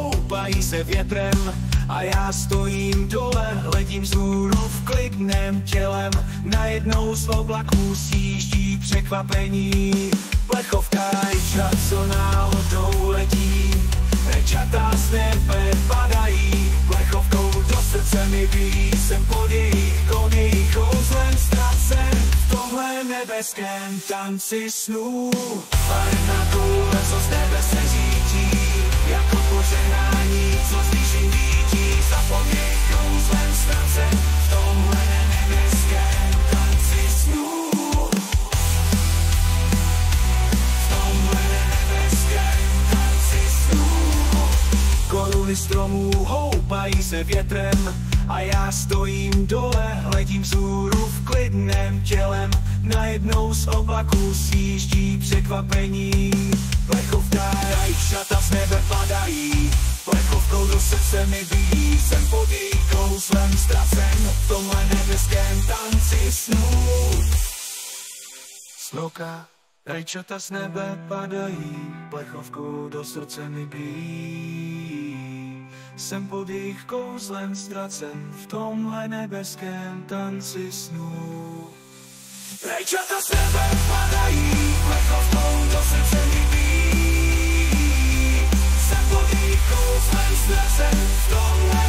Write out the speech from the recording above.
houpají se větrem a já stojím dole, hledím vzhůru v klidném tělem. Najednou z oblaků sjíždí překvapení, plechovka rajča, co náhodou letí. Rajčata z nebe padají, plechovkou do srdce mi bijí. Jsem pod jejich kouzlem ztracen v tomhle nebeském tanci snů. Barevná koule, co z nebe se řítí, jako požehnání, co z výšin vítí. Za pod jejich kouzlem ztracen v tomhle nebeském tanci snů. Koruny stromů houpají se větrem a já stojím dole, hledím vzhůru v klidném tělem. Najednou z oblaků sjíždí překvapení, plechovka rajčata z nebe padají, plechovkou do srdce mi bijí. Jsem pod jejich kouzlem ztracen v tomhle nebeském tanci snů. Sloka rajčata z nebe padají, plechovkou do srdce mi bijí. Jsem pod jejich kouzlem ztracen v tomhle nebeském tanci snů. Rajčata z nebe padají, plechovkou do srdce mi bijí. Jsem pod jejich kouzlem ztracen v tomhle